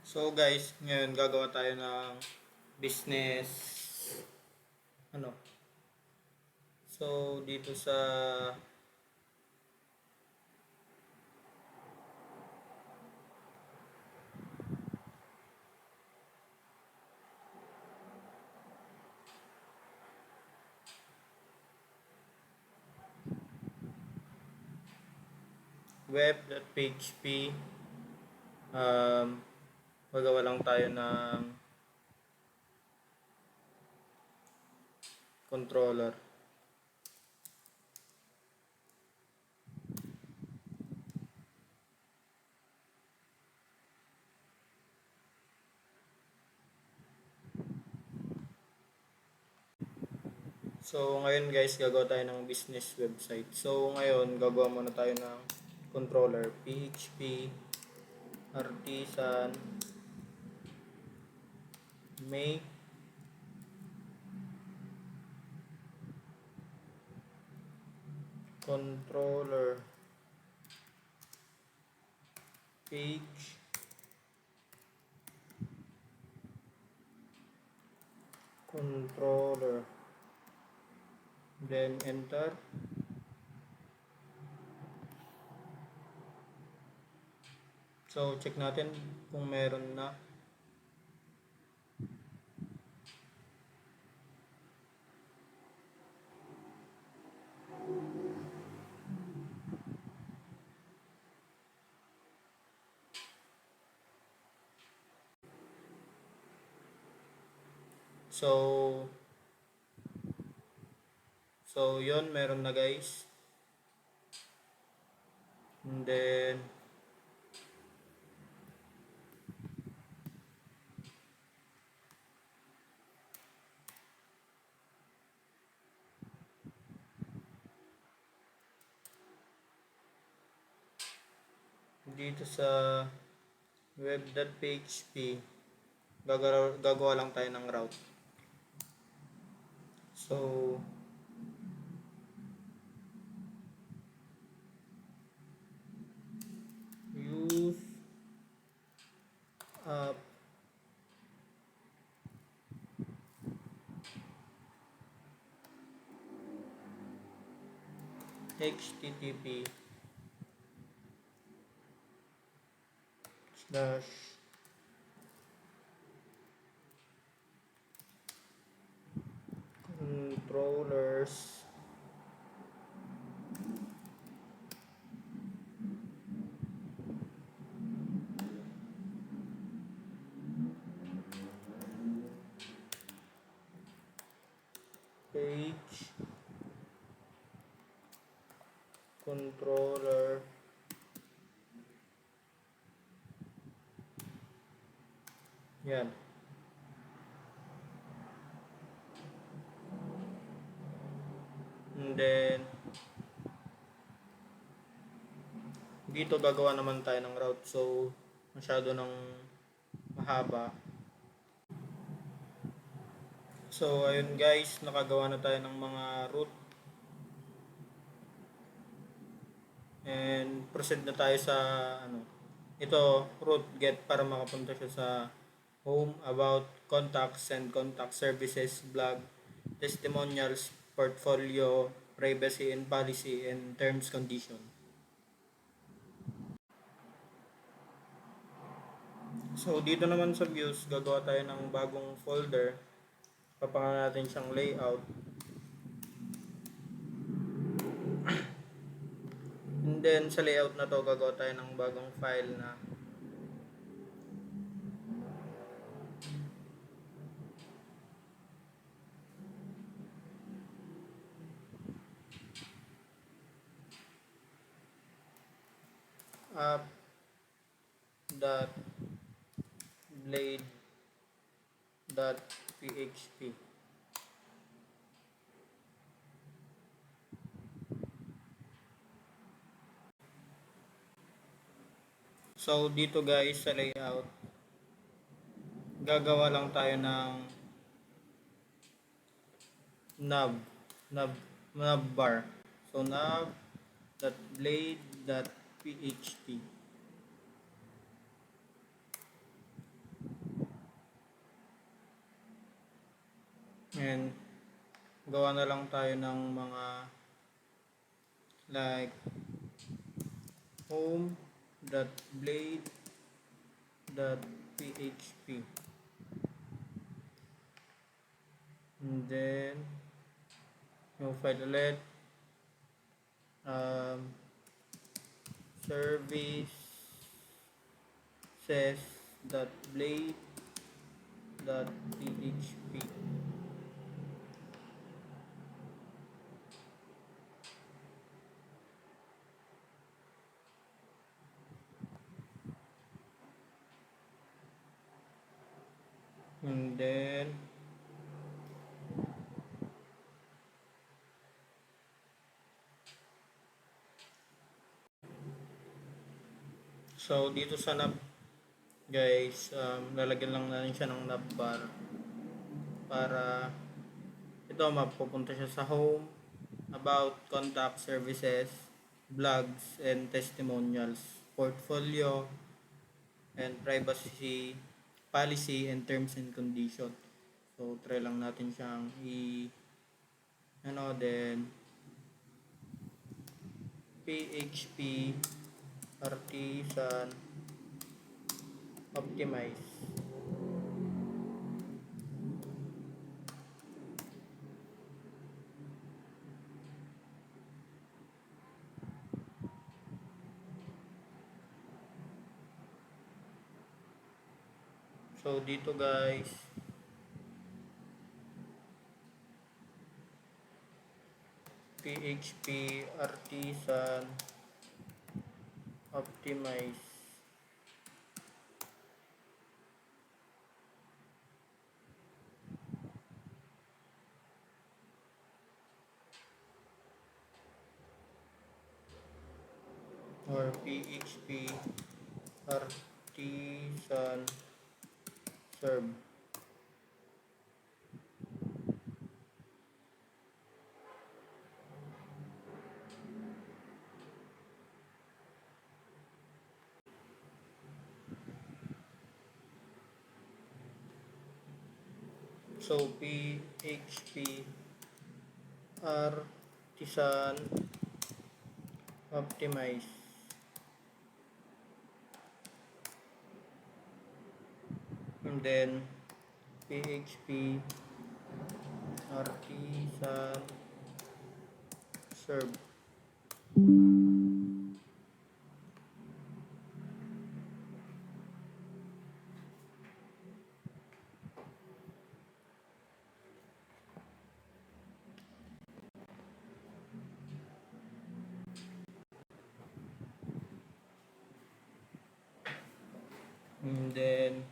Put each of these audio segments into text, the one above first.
So guys, ngayon gagawa tayo ng business ano. So dito sa web.php gagawa lang tayo ng controller. So ngayon guys, gagawa tayo ng business website. So ngayon, gagawa muna tayo ng controller PHP artisan make controller page controller, then enter. So check natin kung meron na. So yon, meron na guys. And then dito sa web.php gagawa lang tayo ng route. So use app http slash controllers page controller yan. And then dito gagawa naman tayo ng route, so masyado ng mahaba. So ayun guys, nakagawa na tayo ng mga route. And proceed na tayo sa ito, route get, para makapunta siya sa home, about, contacts and contact services, blog, testimonials, portfolio, privacy and policy, and terms condition. So dito naman sa views, gagawa tayo ng bagong folder. Papangalan natin siyang layout. And then sa layout na to, gagawa tayo ng bagong file na app.blade.php. So dito guys sa layout, gagawa lang tayo ng nav bar. So nav.blade.php. gawa na lang tayo ng mga like home.blade.php, and then new file ulit, um, services.blade.php. And then so dito sa nav guys, lalagyan lang natin siya ng navbar para ito mapupunta siya sa home, about, contact, services, blogs, and testimonials, portfolio, and privacy policy, and terms and condition. So try lang natin siyang then PHP artisan optimize. So dito guys, PHP artisan optimize, or PHP artisan serve. So PHP artisan optimize, and then PHP artisan serve. And then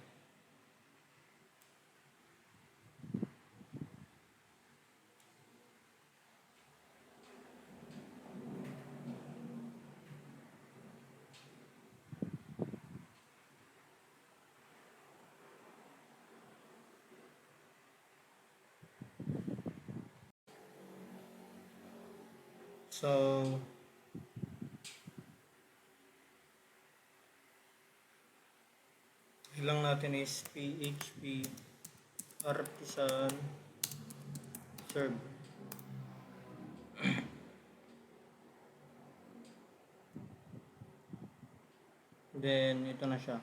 so ilang natin is PHP artisan serve. Then ito na siya.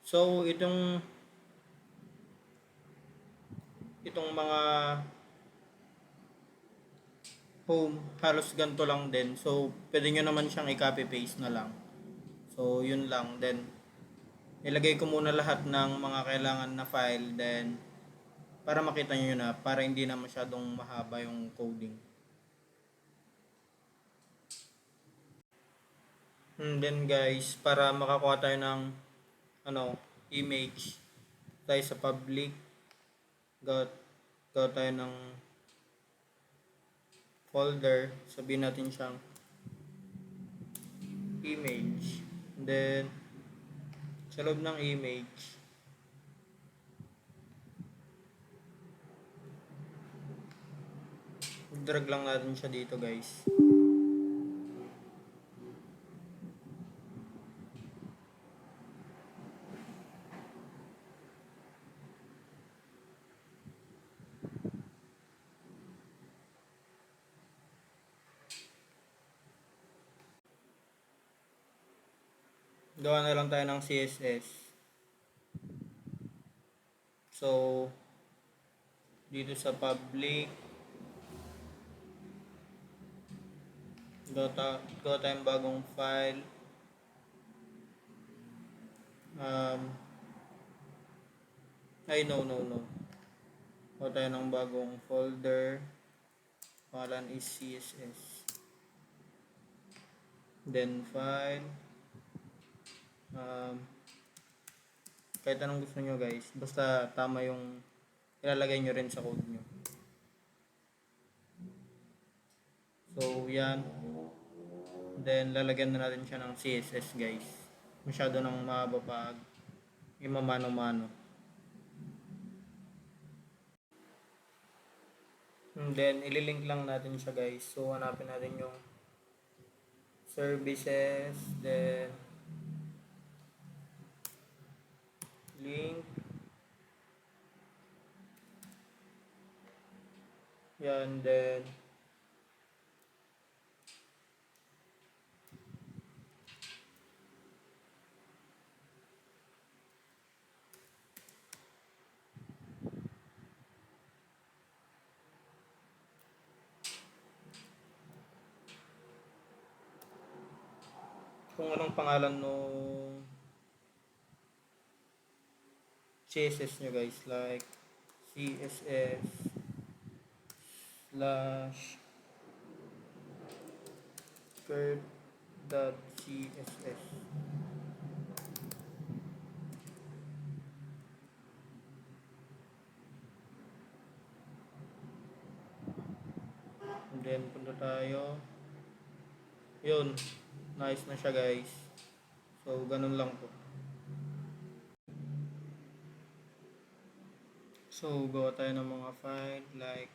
So itong mga home halos ganito lang din. So pwede nyo naman siyang i-copy paste na lang. So yun lang. Then ilagay ko muna lahat ng mga kailangan na file, then para makita nyo na, para hindi na masyadong mahaba yung coding. And then guys, para makakuha tayo ng image, tayo sa public, gawa tayo ng folder, sabihin natin siyang image. And then sa loob ng image, drag lang natin siya dito guys. Gawa na lang tayo ng CSS. So, dito sa public, gawa tayong bagong file. No. Gawa tayo ng bagong folder. Pangalan is CSS. Then file. Kahit anong gusto nyo guys. Basta tama yung ilalagay nyo rin sa code nyo. So, yan. Then, lalagyan na natin siya ng CSS guys. Masyado nang mahaba pag imamano-mano. And then, ililink lang natin siya guys. So, hanapin natin yung services. Then, link. Yan, then, kung anong pangalan nung CSS nyo guys, like CSS slash curve.css. And then punta tayo. Yun, nice na siya guys. So ganun lang po. So gawa tayo ng mga file like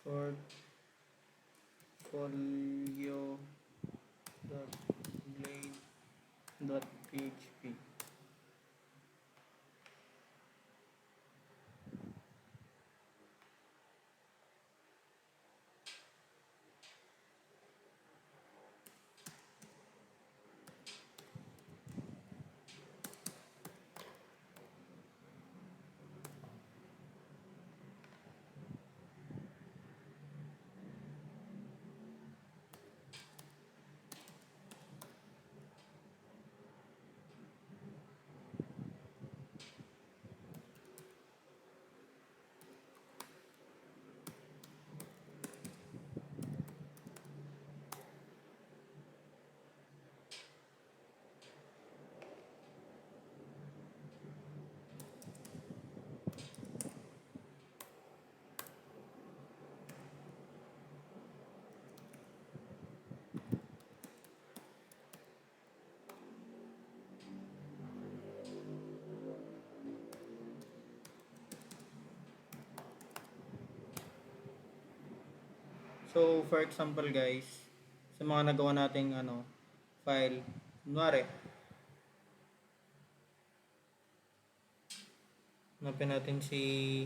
portfolio.blade.php. So for example guys, sa mga nagawa nating file, kunwari hanapin natin si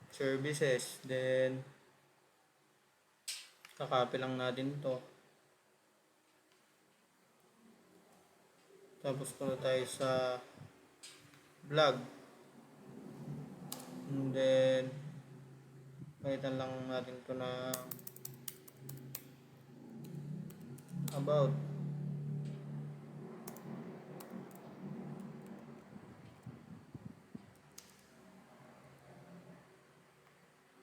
services, then kakopy lang natin to, tapos punta tayo sa blog, and then palitan lang natin to na about.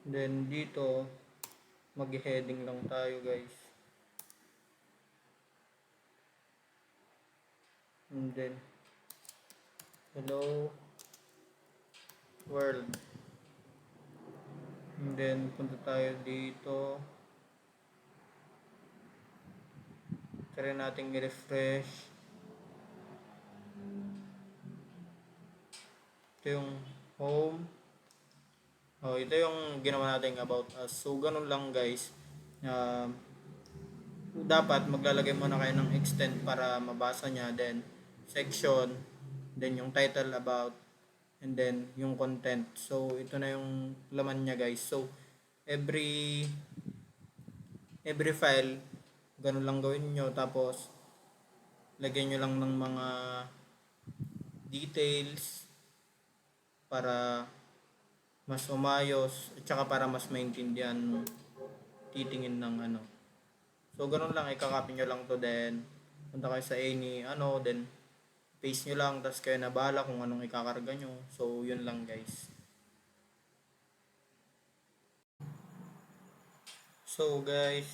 Then dito mag-heading lang tayo guys, and then hello world, and then punta tayo dito, try natin i-refresh. Ito yung home. Ito yung ginawa natin about us. So ganun lang guys. dapat maglalagay muna kayo ng extend para mabasa niya, then section, then yung title about, and then yung content. So ito na yung laman niya guys. So every file ganun lang gawin nyo, tapos lagyan nyo lang ng mga details para mas umayos at saka para mas maintindihan titingin ng ano. So ganun lang, ikakopy nyo lang to, then punta kayo sa any then paste nyo lang, tapos kayo na bahala kung anong ikakarga nyo. So yun lang guys. So guys,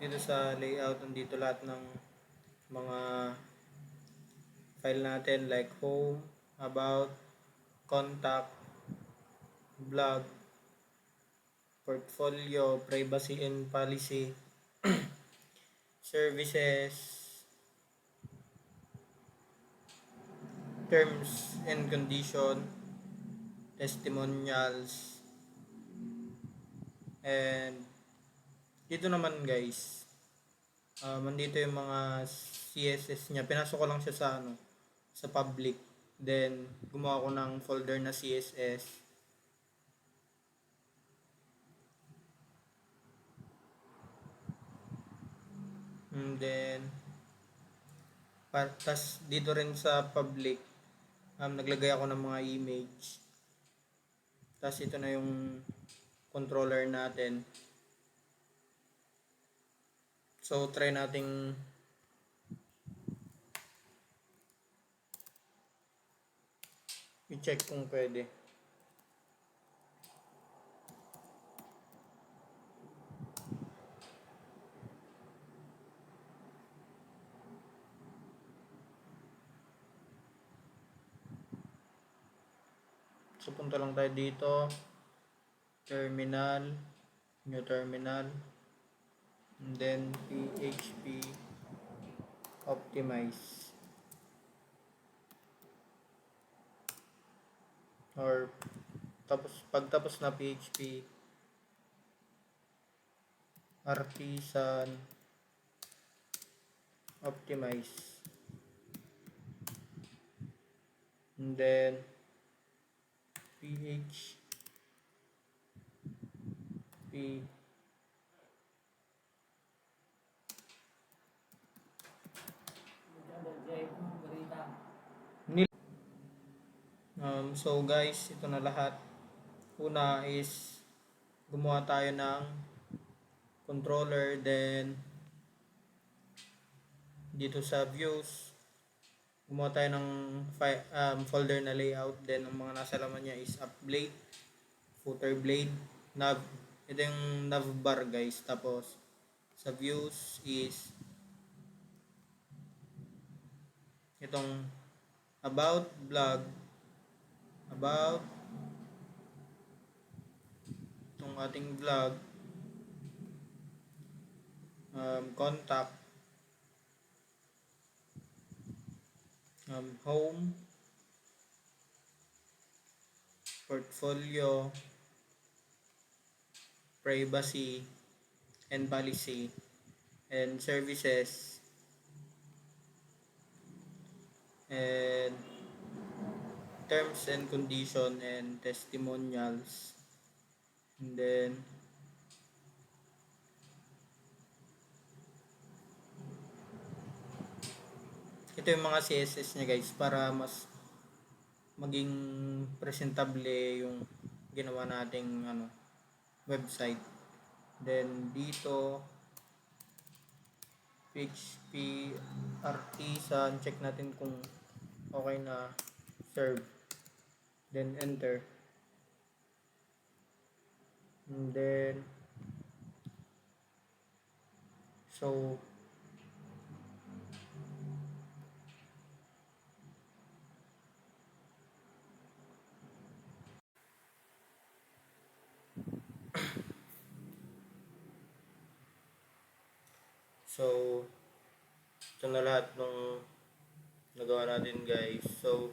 dito sa layout, nandito lahat ng mga file natin like home, about, contact, blog, portfolio, privacy and policy, services, terms and condition, testimonials, and dito naman guys, nandito yung mga CSS niya. Pinasok ko lang siya sa public. Then gumawa ko ng folder na CSS. And then tas dito rin sa public, naglagay ako ng mga image. Tas ito na yung controller natin. So try nating i-check kung pwede. So punta lang tayo dito, terminal, new terminal, and then PHP optimize, or pagtapos na PHP artisan optimize, and then PHP so guys, ito na lahat. Una is gumawa tayo ng controller, then dito sa views gumawa tayo ng folder na layout, then ang mga nasa laman niya is up blade, footer blade, nav. Ito yung nav bar guys. Tapos sa views is itong about, blog, about, itong ating vlog, contact, home, portfolio, privacy and policy, and services, and terms and condition, and testimonials. And then ito yung mga CSS niya guys, para mas maging presentable yung ginawa nating website. Then dito PHP artisan, check natin kung okay na, serve, then enter. And then so ito na lahat ng nagawa natin guys. So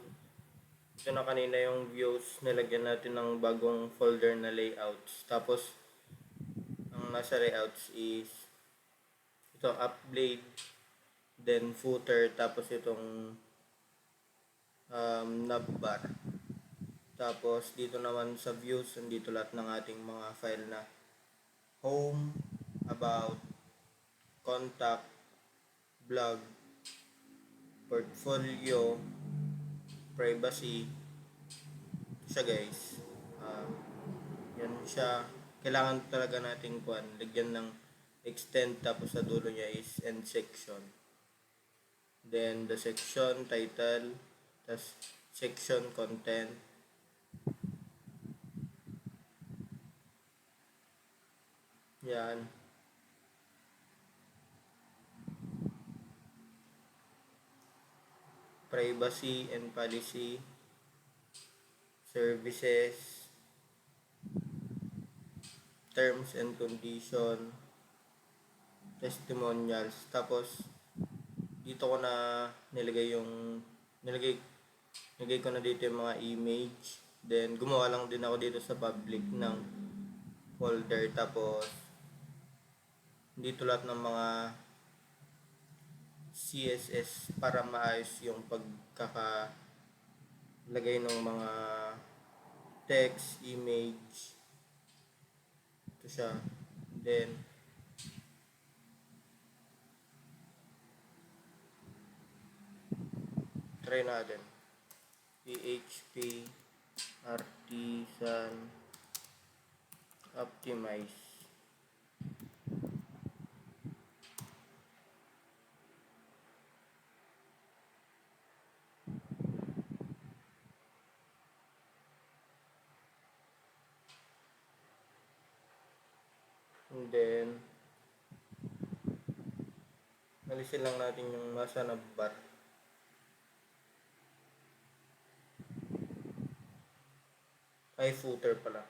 ito na kanina yung views, nilagyan natin ng bagong folder na layouts. Tapos nasa layouts is ito up blade, then footer, tapos itong navbar. Tapos dito naman sa views, nandito lahat ng ating mga file na home, about, contact, blog, portfolio, privacy. Ito siya guys. Yan siya. Kailangan talaga nating lagyan ng extend, tapos sa dulo niya is end section. Then the section title, tas section content. Yan. Privacy and policy, services, terms and condition, testimonials. Tapos dito ko na nilagay ko na dito yung mga image. Then gumawa lang din ako dito sa public ng folder. Tapos dito lahat ng mga CSS para maayos yung pagkakalagay ng mga text, image. Ito siya. Then try natin. PHP Artisan Optimize. And then alisin lang natin yung nasa navbar. Ay, footer pala.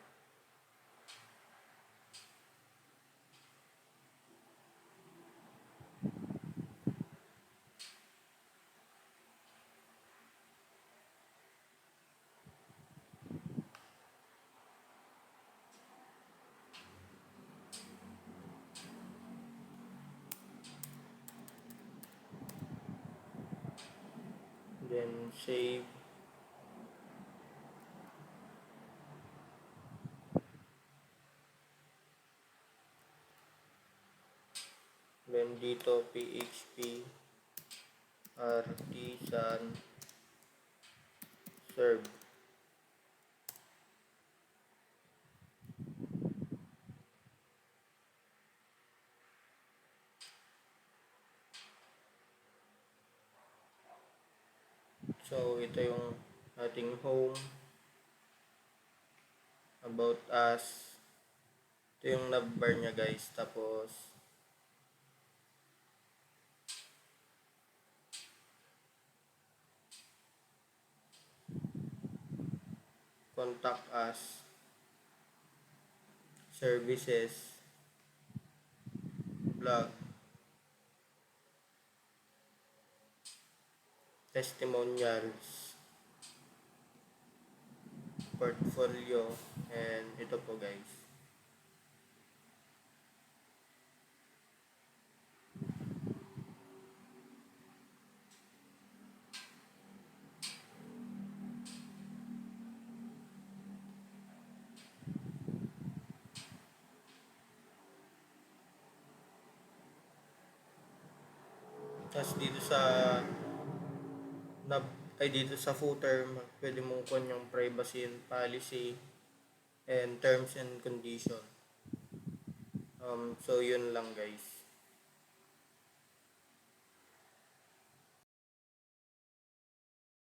Then save. Then dito PHP Artisan Serve. So ito yung ating home, about us. Ito yung navbar niya guys. Tapos contact us, services, blog, testimonials, portfolio, and ito po guys. Tapos dito sa dito sa footer, pwede mong kunin yung privacy and policy and terms and condition. So yun lang guys.